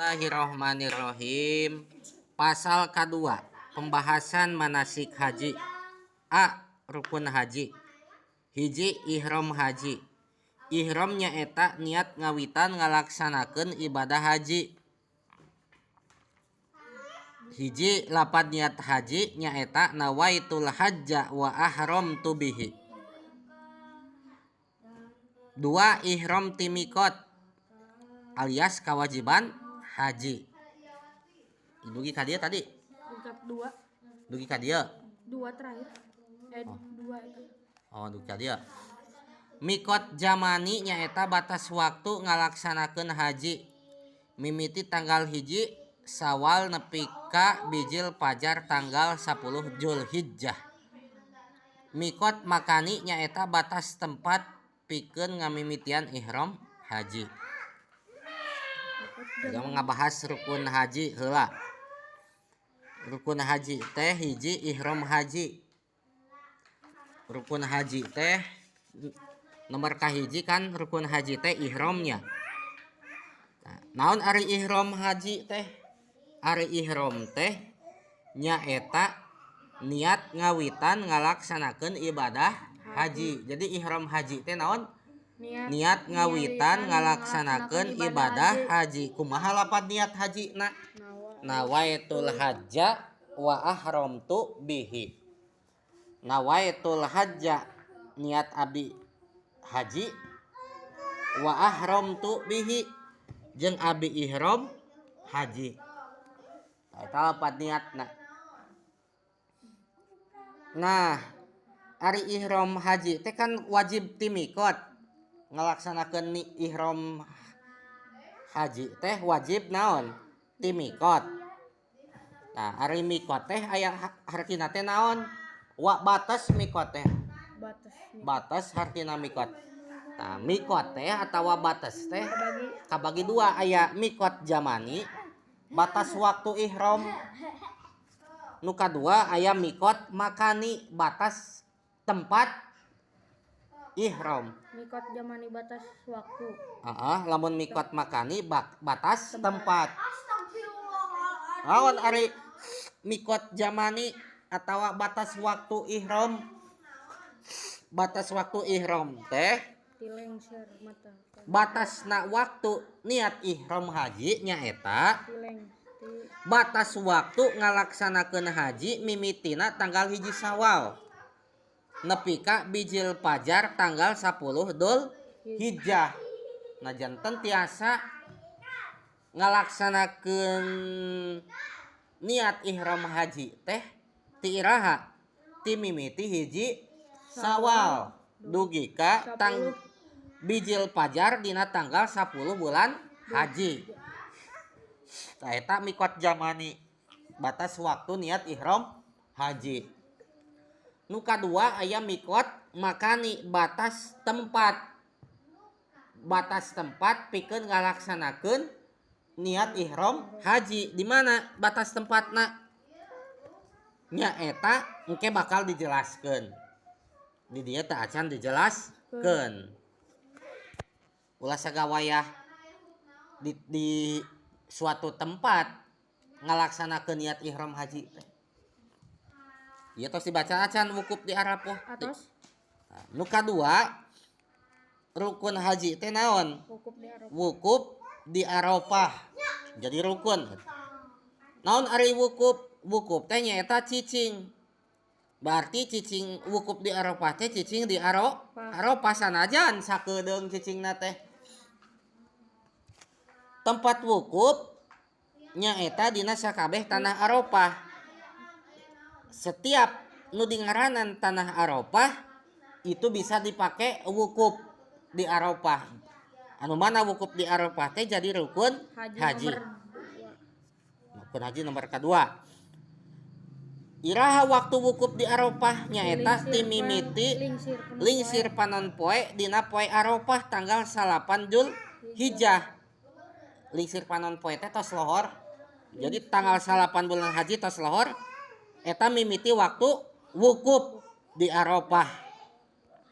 Bismillahirrahmanirrahim. Pasal kedua, pembahasan manasik haji. A. Rukun haji. Hiji, ihram haji. Ihram nyaeta niat ngawitan ngalaksanakeun ibadah haji. Hiji, lapad niat haji nyaeta nawaitul hajja wa ahramtu bihi. Dua, ihram timikot alias kewajiban haji. Dugi ka dieu tadi. Dugi ka dieu. Dua terakhir. Dua itu. Dugi ka dieu. Mikot jamani nyaeta batas waktu ngalaksanakeun haji. Mimiti tanggal hiji Sawal nepi ka bijil pajar tanggal 10 Zulhijjah. Mikot makani nyaeta batas tempat pikeun ngamimitian ihram haji. Kita ngabahas rukun haji heula. Rukun haji teh hiji ihram haji. Rukun haji teh nomor kahiji kan rukun haji teh ihramnya. Naon ari ihram haji teh? Ari ihram teh nyaeta niat ngawitan ngalaksanakeun ibadah haji. Jadi ihram haji teh naon? Niat ngawitan ngalaksanakeun ibadah haji. Kumaha lapad niat haji na? Nawaitul hajja wa ahramtu bihi. Nawaitul hajja niat abdi haji wa ahramtu bihi jeung abdi ihram haji. Eta lapad niatna. Nah, ari ihram haji teh kan wajib timikot. Ngalaksanakeun ihram haji teh wajib naon? Timikot. Nah, ari mikot teh aya hartina teh naon? Wa batas mikot teh. Batas hartina mikot. Nah, mikot teh atawa batas teh kabagi dua, aya mikot jamani batas waktu ihram. Nu kadua aya mikot makani batas tempat ihram. Mikot jamani batas waktu. Lamun mikot makani batas tempat. Naon ari mikot jamani atawa batas waktu ihram? Batas waktu ihram teh batasna waktu niat ihram haji nyaeta batas waktu ngalaksanakeun haji mimitina tanggal hiji Sawal nepi ka bijil pajar tanggal 10 Dzulhijjah. Nah, janten tiasa ngalaksanakeun niat ihram haji teh ti iraha? Ti mimiti hiji Sawal dugi ka bijil pajar dina tanggal 10 bulan haji. Tah eta mikot jamani batas waktu niat ihram haji. Nu kadua aya mikot makani batas tempat. Batas tempat pikeun ngalaksanakeun niat ihram haji. Di mana batas tempatna? Nyaeta engke bakal dijelaskeun. Di dieu teh acan dijelaskeun. Ulah sagawayah di suatu tempat ngalaksanakeun niat ihram haji teh. Ieu tos dibaca acan wukuf di Arafah. Nu kadua rukun haji teh naon? Wukuf di Arafah. Jadi rukun. Naon ari wukuf? Wukuf teh nyaeta cicing. Berarti cicing wukuf di Arafah teh cicing di Arafah sanajan sakedeung cicingna teh. Tempat wukuf nyaeta dina sakabeh tanah Arafah. Setiap nu dingaranan tanah Arafah itu bisa dipake wukuf di Arafah. Anu mana wukuf di Arafah teh jadi rukun haji. Rukun haji nomor kedua. Iraha waktu wukuf di Arafah nyaeta ti mimiti lingsir panon poe dina poe Arafah tanggal 8 Dzulhijjah. Lingsir panon poe teh tos lohor. Jadi tanggal 8 bulan haji tos lohor eta mimiti waktu wukuf di Arafah.